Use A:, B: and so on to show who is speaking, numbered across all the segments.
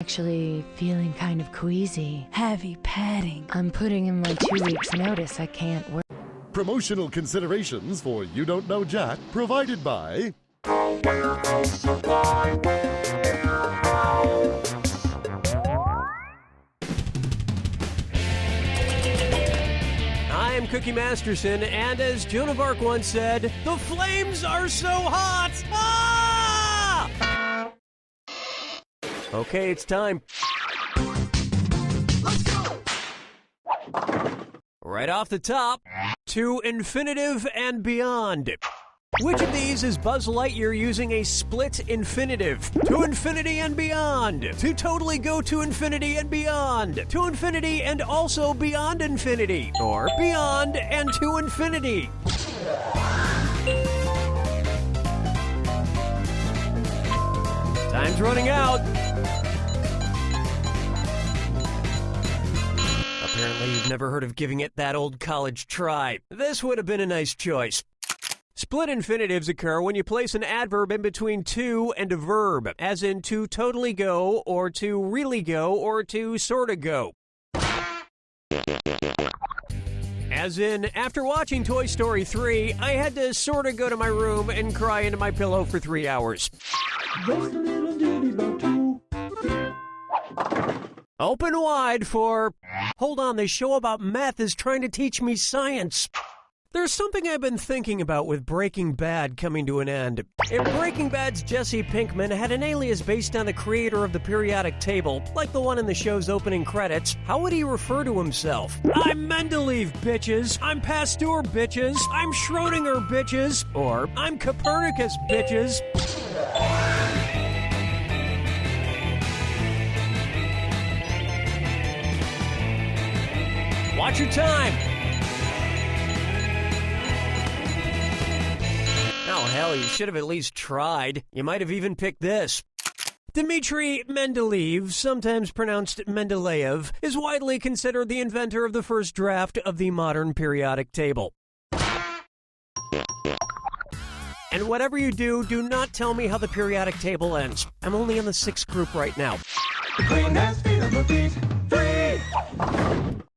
A: Actually feeling kind of queasy.
B: Heavy petting.
A: I'm putting in my 2 weeks notice. I can't work.
C: Promotional considerations for You Don't Know Jack provided by...
D: I'm Cookie Masterson, and as Joan of Arc once said, the flames are so hot! Ah! Okay, it's time.
C: Let's go!
D: Right off the top, to infinitive and beyond. Which of these is Buzz Lightyear using a split infinitive? To infinity and beyond. To totally go to infinity and beyond. To infinity and also beyond infinity. Or beyond and to infinity. Time's running out. Apparently you've never heard of giving it that old college try. This would have been a nice choice. Split infinitives occur when you place an adverb in between to and a verb, as in to totally go, or to really go, or to sorta go. As in, after watching Toy Story 3, I had to sorta go to my room and cry into my pillow for 3 hours.
E: Just a little ditty about two.
D: Open wide for... Hold on, this show about meth is trying to teach me science. There's something I've been thinking about with Breaking Bad coming to an end. If Breaking Bad's Jesse Pinkman had an alias based on the creator of the periodic table, like the one in the show's opening credits, how would he refer to himself? I'm Mendeleev, bitches. I'm Pasteur, bitches. I'm Schrodinger, bitches. Or I'm Copernicus, bitches. Watch your time. Oh, hell, you should have at least tried. You might have even picked this. Dmitry Mendeleev, sometimes pronounced Mendeleev, is widely considered the inventor of the first draft of the modern periodic table. And whatever you do, do not tell me how the periodic table ends. I'm only in the 6th group right now.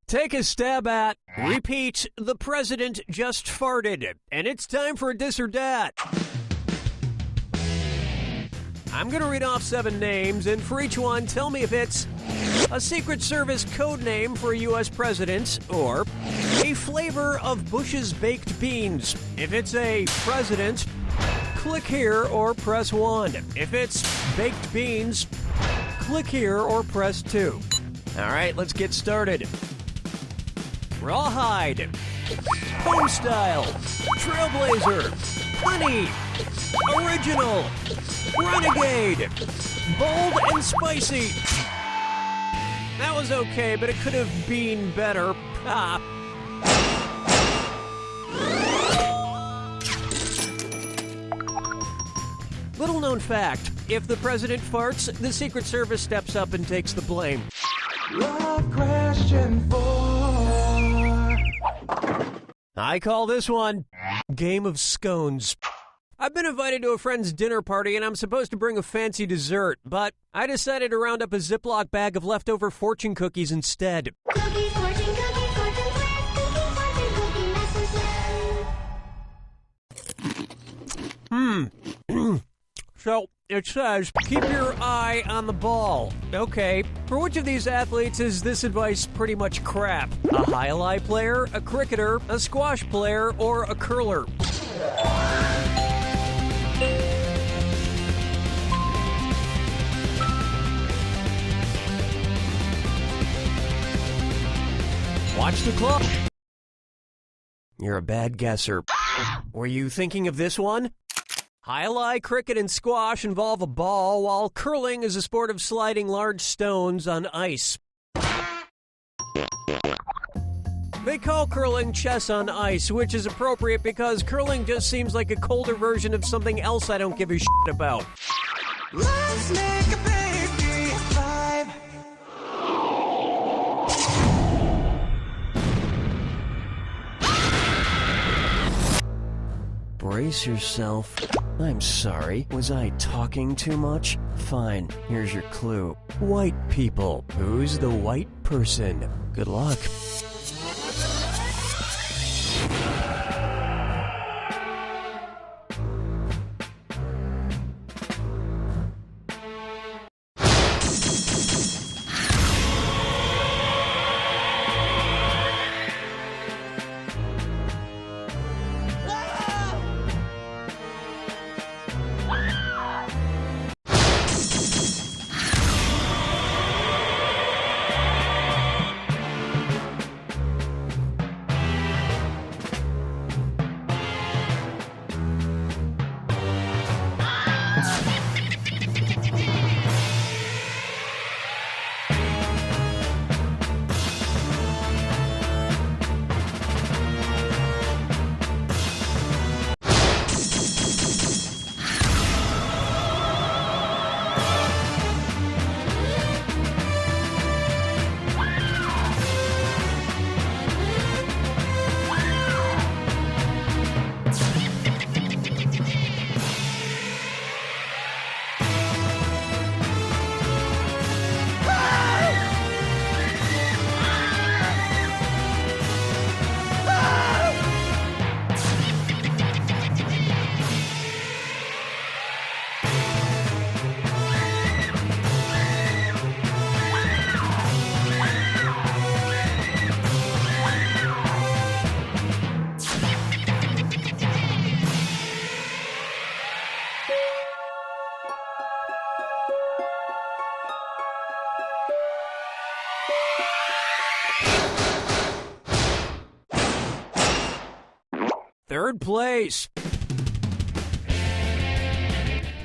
D: Take a stab at, repeat, the president just farted, and it's time for a dis or dat. I'm going to read off 7 names, and for each one, tell me if it's a Secret Service code name for a U.S. president, or a flavor of Bush's baked beans. If it's a president, click here or press 1. If it's baked beans, click here or press 2. All right, let's get started. Rawhide, Home Style, Trailblazer, Honey, Original, Renegade, Bold and Spicy. That was okay, but it could have been better. Ah. Little known fact, if the president farts, the Secret Service steps up and takes the blame.
E: Love question 4.
D: I call this one Game of Scones. I've been invited to a friend's dinner party and I'm supposed to bring a fancy dessert, but I decided to round up a Ziploc bag of leftover fortune cookies instead.
F: Cookie, fortune, messenger.
D: So, it says, keep your eye on the ball. Okay, for which of these athletes is this advice pretty much crap? A high-lie player, a cricketer, a squash player, or a curler? Watch the clock. You're a bad guesser. Were you thinking of this one? High-lie, cricket, and squash involve a ball, while curling is a sport of sliding large stones on ice. They call curling chess on ice, which is appropriate because curling just seems like a colder version of something else I don't give a shit about.
E: Let's make a baby 5.
D: Brace brace yourself. I'm sorry, was I talking too much? Fine, here's your clue. White people. Who's the white person? Good luck. Third place.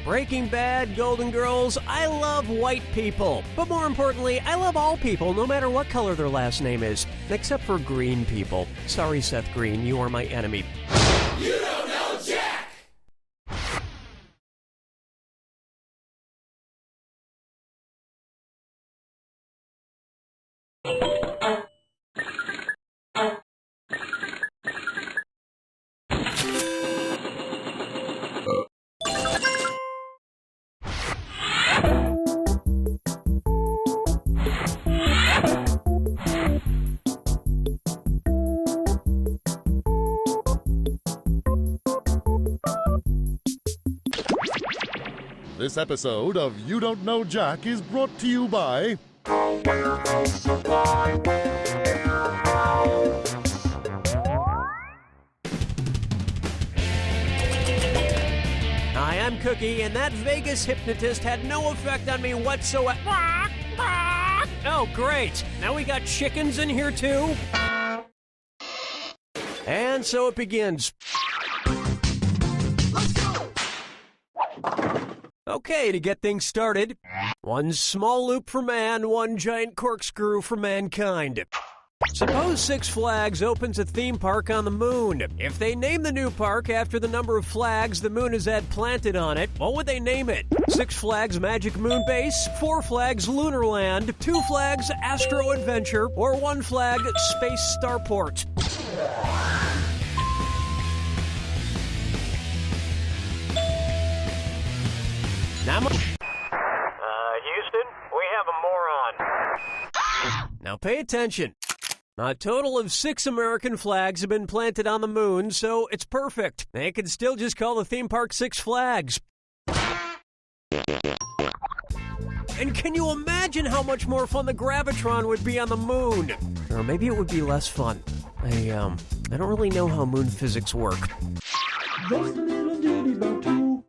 D: Breaking Bad, Golden Girls, I love white people. But more importantly, I love all people, no matter what color their last name is. Except for green people. Sorry, Seth Green, you are my enemy.
E: You don't know Jack!
C: This episode of You Don't Know Jack is brought to you by...
D: Hi, I'm Cookie, and that Vegas hypnotist had no effect on me whatsoever. Oh, great. Now we got chickens in here, too? And so it begins. Okay, to get things started, one small loop for man, one giant corkscrew for mankind. Suppose Six Flags opens a theme park on the moon. If they name the new park after the number of flags the moon has had planted on it, what would they name it? Six Flags Magic Moon Base, 4 Flags Lunar Land, 2 Flags Astro Adventure, or 1 flag Space Starport? Now, Houston, we have a moron. Now pay attention. A total of 6 American flags have been planted on the moon, so it's perfect. They could still just call the theme park Six Flags. And can you imagine how much more fun the Gravitron would be on the moon? Or maybe it would be less fun. I don't really know how moon physics work.
E: Just a little ditty about two.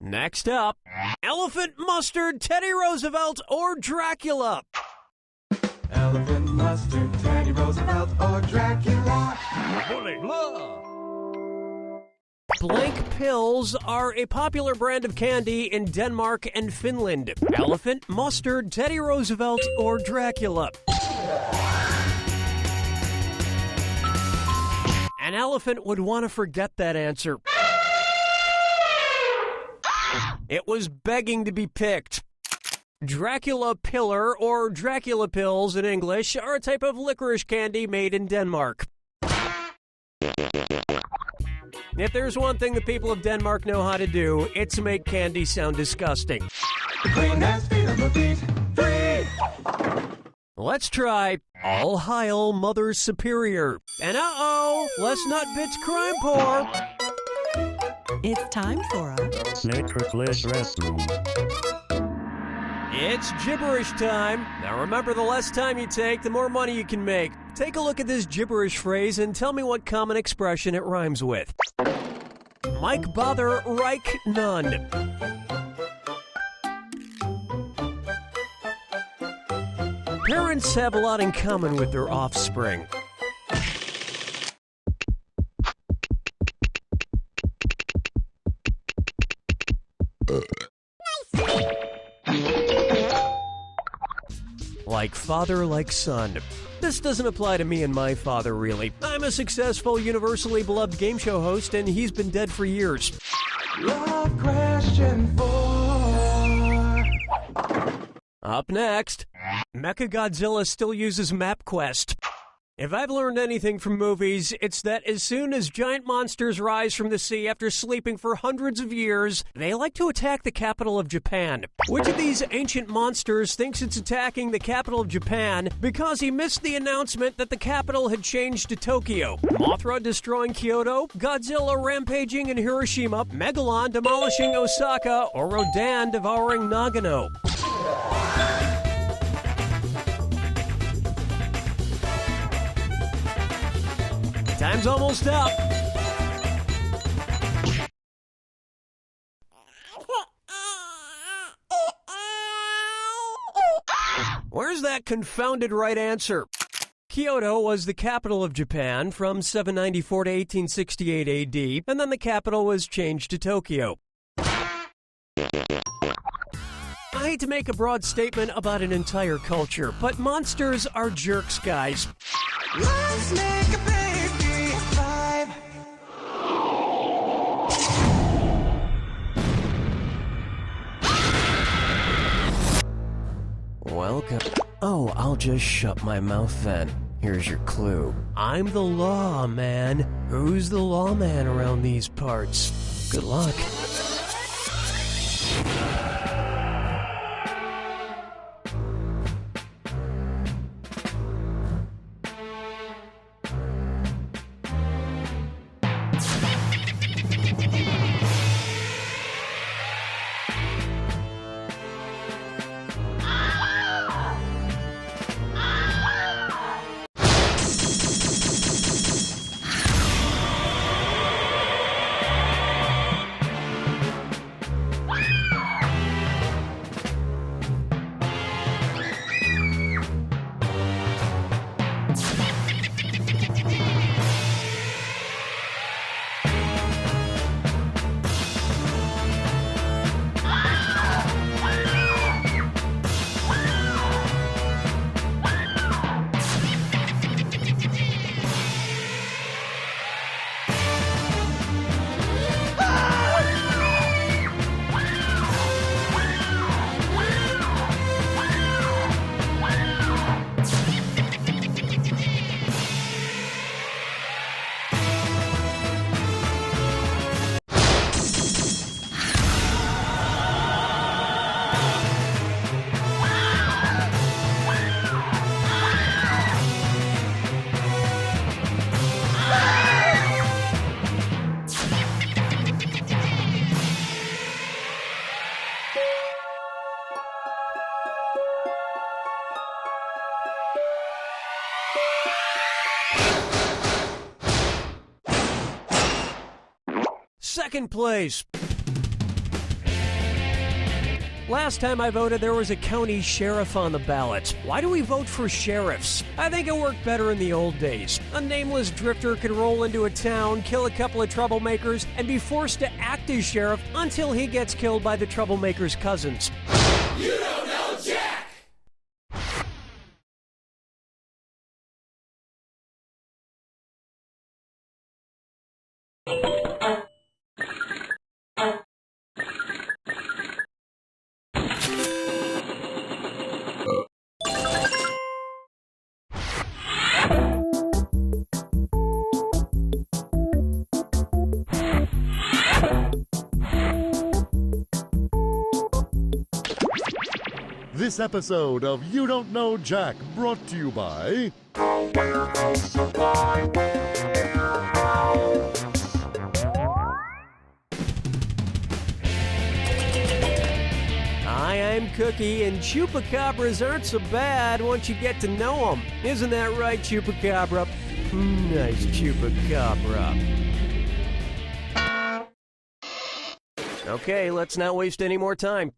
D: Next up, Elephant, Mustard, Teddy Roosevelt, or Dracula?
E: Elephant, mustard, Teddy Roosevelt, or Dracula.
D: Blank pills are a popular brand of candy in Denmark and Finland. Elephant, Mustard, Teddy Roosevelt, or Dracula? An elephant would want to forget that answer. It was begging to be picked. Dracula Pillar, or Dracula Pills in English, are a type of licorice candy made in Denmark. If there's one thing the people of Denmark know how to do, it's make candy sound disgusting.
E: The cleanest feet on the beat. 3.
D: Let's try All Hail Mother Superior. And let's not bitch crime pour.
B: It's time for a
G: Sacred-less restroom.
D: It's gibberish time. Now remember, the less time you take, the more money you can make. Take a look at this gibberish phrase and tell me what common expression it rhymes with. Mike Bother Reich None. Parents have a lot in common with their offspring. Like father, like son. This doesn't apply to me and my father, really. I'm a successful, universally beloved game show host, and he's been dead for years.
E: Love question 4.
D: Up next, Mechagodzilla still uses MapQuest. If I've learned anything from movies, it's that as soon as giant monsters rise from the sea after sleeping for hundreds of years, they like to attack the capital of Japan. Which of these ancient monsters thinks it's attacking the capital of Japan because he missed the announcement that the capital had changed to Tokyo? Mothra destroying Kyoto, Godzilla rampaging in Hiroshima, Megalon demolishing Osaka, or Rodan devouring Nagano? Time's almost up. Where's that confounded right answer? Kyoto was the capital of Japan from 794 to 1868 AD, and then the capital was changed to Tokyo. I hate to make a broad statement about an entire culture, but monsters are jerks, guys.
E: Let's make a baby 5.
D: Welcome. Oh, I'll just shut my mouth then. Here's your clue. I'm the Lawman. Who's the lawman around these parts? Good luck. Second place. Last time I voted, there was a county sheriff on the ballot. Why do we vote for sheriffs? I think it worked better in the old days. A nameless drifter could roll into a town, kill a couple of troublemakers, and be forced to act as sheriff until he gets killed by the troublemakers' cousins.
E: You don't know Jack!
C: This episode of You Don't Know Jack brought to you by
D: I'm Cookie, and Chupacabras aren't so bad once you get to know them. Isn't that right, Chupacabra? Nice Chupacabra. Okay, let's not waste any more time.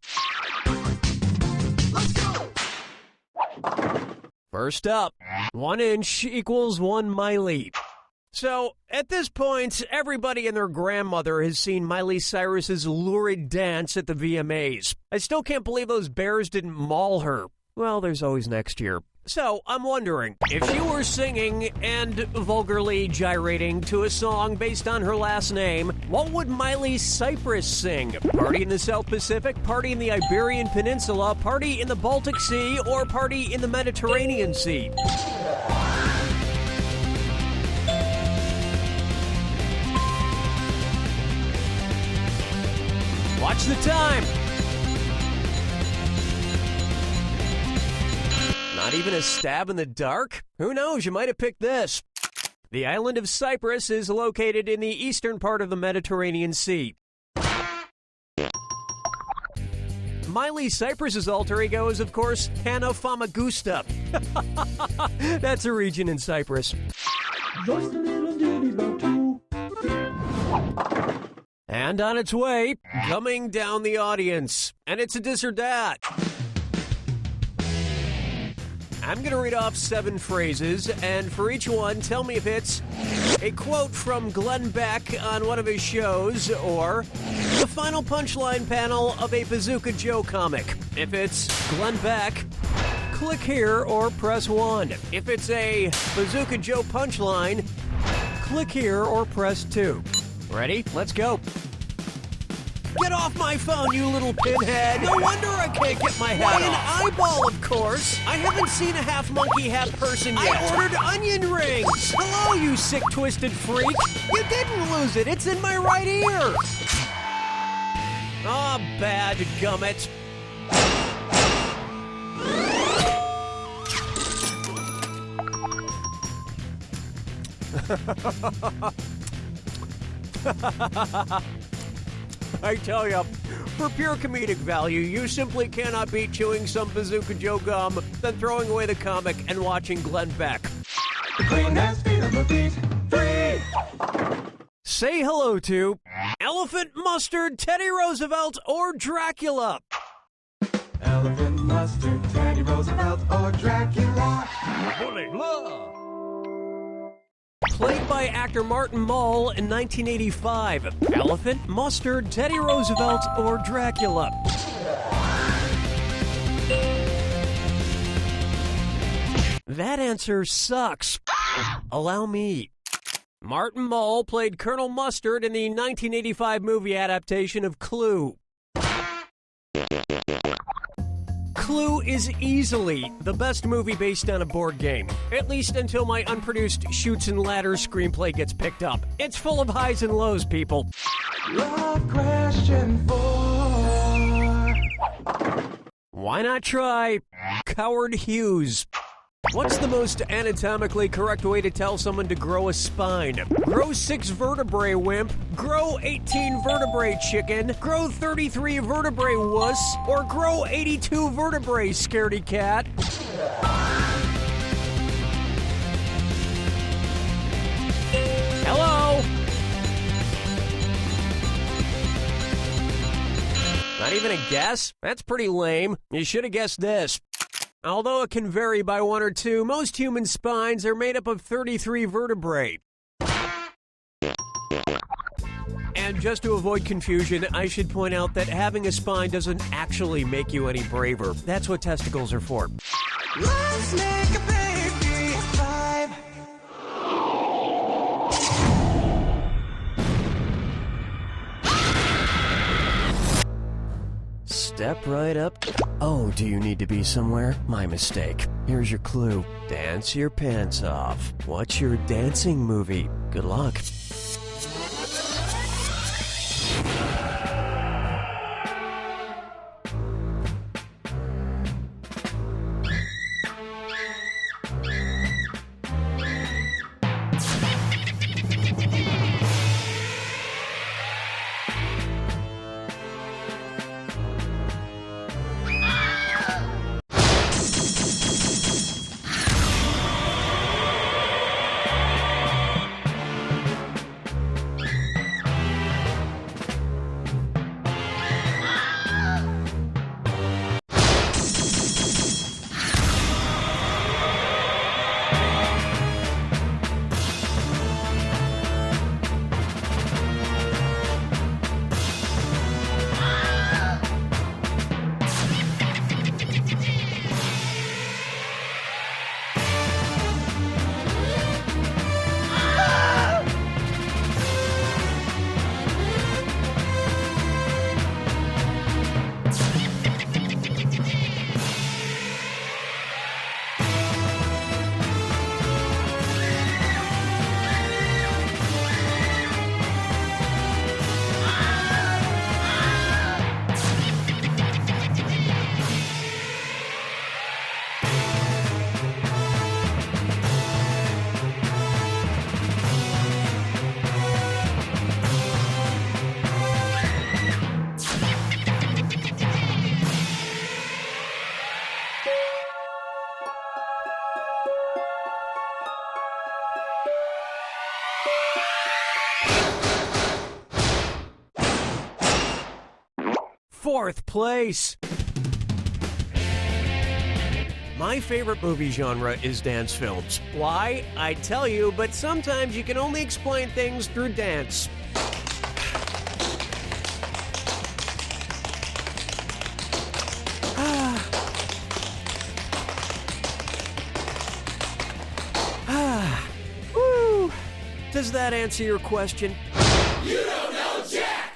D: First up, 1 inch equals 1 Miley. So, at this point, everybody and their grandmother has seen Miley Cyrus's lurid dance at the VMAs. I still can't believe those bears didn't maul her. Well, there's always next year. So, I'm wondering, if she were singing and vulgarly gyrating to a song based on her last name, what would Miley Cyrus sing? Party in the South Pacific, party in the Iberian Peninsula, party in the Baltic Sea, or party in the Mediterranean Sea? Watch the time! Not even a stab in the dark? Who knows, you might have picked this. The island of Cyprus is located in the eastern part of the Mediterranean Sea. Miley Cyrus's alter ego is, of course, Hannah Famagusta. That's a region in Cyprus.
E: Just a little ditty about you.
D: And on its way, coming down the audience. And it's a this or that. I'm going to read off 7 phrases, and for each one, tell me if it's a quote from Glenn Beck on one of his shows, or the final punchline panel of a Bazooka Joe comic. If it's Glenn Beck, click here or press 1. If it's a Bazooka Joe punchline, click here or press 2. Ready? Let's go. Get off my phone, you little pinhead! No wonder I can't get my head off. An eyeball, of course! I haven't seen a half monkey, half person yet. I ordered onion rings! Hello, you sick, twisted freak! You didn't lose it, it's in my right ear! Ah, bad gummit. I tell you, for pure comedic value, you simply cannot beat chewing some Bazooka Joe gum, then throwing away the comic and watching Glenn Beck.
E: The Queen has been on the beat. 3.
D: Say hello to Elephant Mustard, Teddy Roosevelt, or Dracula.
E: Elephant mustard, Teddy Roosevelt, or Dracula.
D: Played by actor Martin Mull in 1985. Elephant, Mustard, Teddy Roosevelt, or Dracula? That answer sucks. Allow me. Martin Mull played Colonel Mustard in the 1985 movie adaptation of Clue. Clue is easily the best movie based on a board game. At least until my unproduced Chutes and Ladders screenplay gets picked up. It's full of highs and lows, people.
E: Love question 4.
D: Why not try Coward Hughes? What's the most anatomically correct way to tell someone to grow a spine? Grow 6 vertebrae, wimp. Grow 18 vertebrae, chicken. Grow 33 vertebrae, wuss. Or grow 82 vertebrae, scaredy cat. Hello? Not even a guess? That's pretty lame. You should have guessed this. Although it can vary by 1 or 2, most human spines are made up of 33 vertebrae. And just to avoid confusion, I should point out that having a spine doesn't actually make you any braver. That's what testicles are for.
E: Let's make a baby 5.
D: Step right up. Oh, do you need to be somewhere? My mistake. Here's your clue. Dance your pants off. What's your dancing movie? Good luck. 4th place. My favorite movie genre is dance films. Why? I tell you, but sometimes you can only explain things through dance. Woo. Does that answer your question?
E: You don't know Jack!